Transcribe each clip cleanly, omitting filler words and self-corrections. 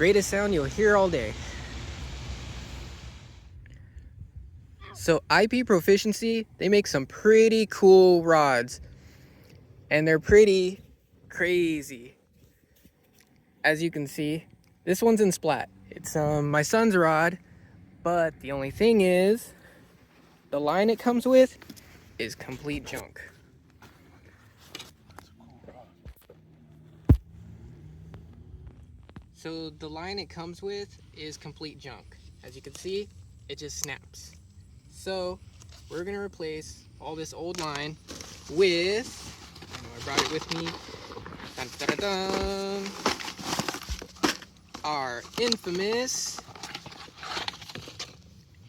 Greatest sound you'll hear all day. So IProFISHiency, they make some pretty cool rods. And they're pretty crazy. As you can see, this one's in Splat. It's my son's rod, but the only thing is, the line it comes with is complete junk. So the line it comes with is complete junk. As you can see, it just snaps. So we're gonna replace all this old line with, I brought it with me, dun, dun, dun, dun, our infamous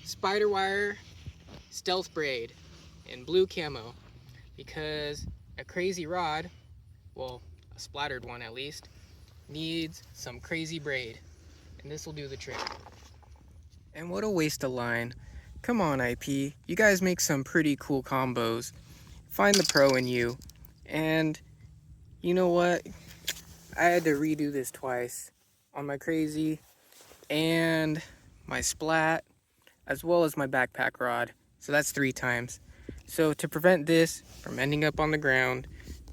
spider wire stealth braid in blue camo, because a crazy rod, well, a splattered one at least, needs some crazy braid, and this will do the trick. And what a waste of line. Come on, IP, you guys make some pretty cool combos. Find the pro in you. And you know what, I had to redo this twice on my Krazy and my Splat, as well as my backpack rod. So that's 3 times. So to prevent this from ending up on the ground,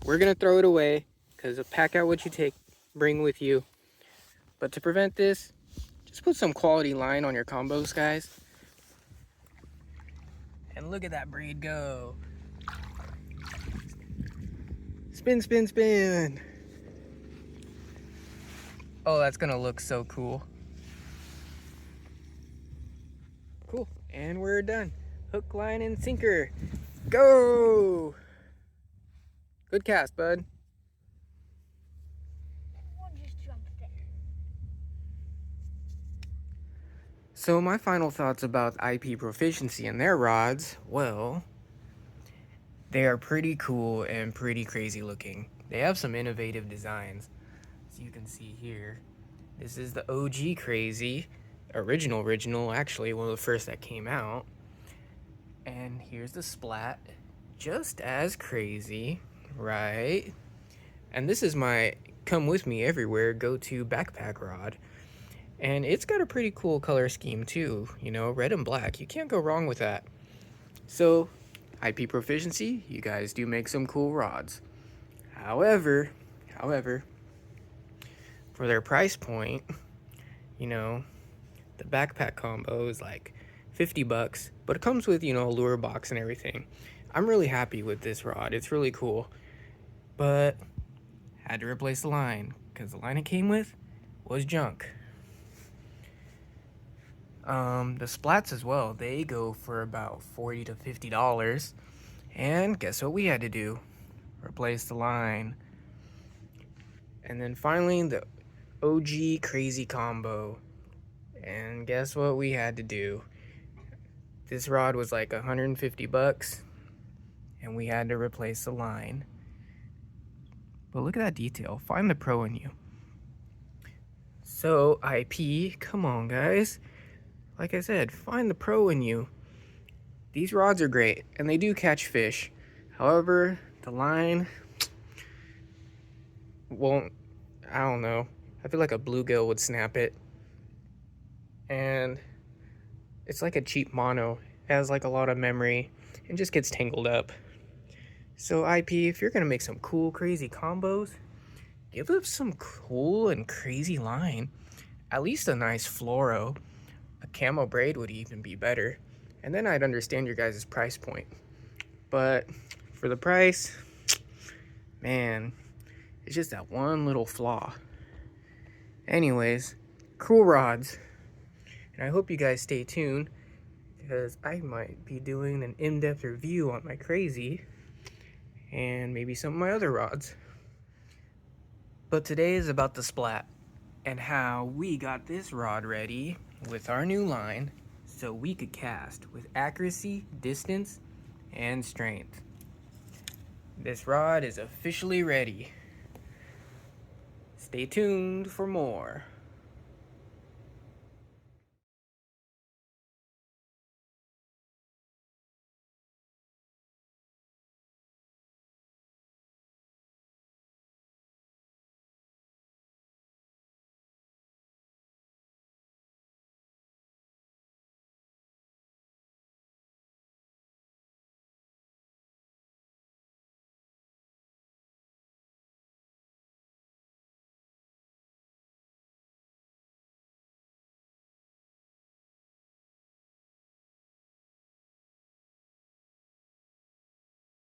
we're gonna throw it away, because pack out what you bring with you. But to prevent this, just put some quality line on your combos, guys. And look at that braid go. Spin, spin, spin. Oh, that's gonna look so cool. Cool, and we're done. Hook, line, and sinker. Go! Good cast, bud. So my final thoughts about IProFISHiency and their rods, well, they are pretty cool and pretty crazy looking. They have some innovative designs. As you can see here, this is the OG Krazy, original, actually one of the first that came out. And here's the Splat, just as crazy, right? And this is my come with me everywhere go-to backpack rod. And it's got a pretty cool color scheme too, you know, red and black. You can't go wrong with that. So, IProFISHiency, you guys do make some cool rods. However, for their price point, you know, the backpack combo is like 50 bucks, but it comes with, you know, a lure box and everything. I'm really happy with this rod. It's really cool. But had to replace the line, because the line it came with was junk. The Splats as well, they go for about $40 to $50. And guess what we had to do? Replace the line. And then finally, the OG Krazy combo. And guess what we had to do? This rod was like 150 bucks, and we had to replace the line. But look at that detail. Find the pro in you. So, IP, come on, guys. Like I said, find the pro in you. These rods are great, and they do catch fish. However, the line won't, I don't know. I feel like a bluegill would snap it. And it's like a cheap mono. It has like a lot of memory and just gets tangled up. So IP, if you're gonna make some cool, crazy combos, give us some cool and crazy line. At least a nice fluoro. A camo braid would even be better. And then I'd understand your guys' price point. But for the price, man, it's just that one little flaw. Anyways, cool rods. And I hope you guys stay tuned, because I might be doing an in-depth review on my Krazy and maybe some of my other rods. But today is about the Splat and how we got this rod ready with our new line so we could cast with accuracy, distance, and strength. This rod is officially ready. Stay tuned for more.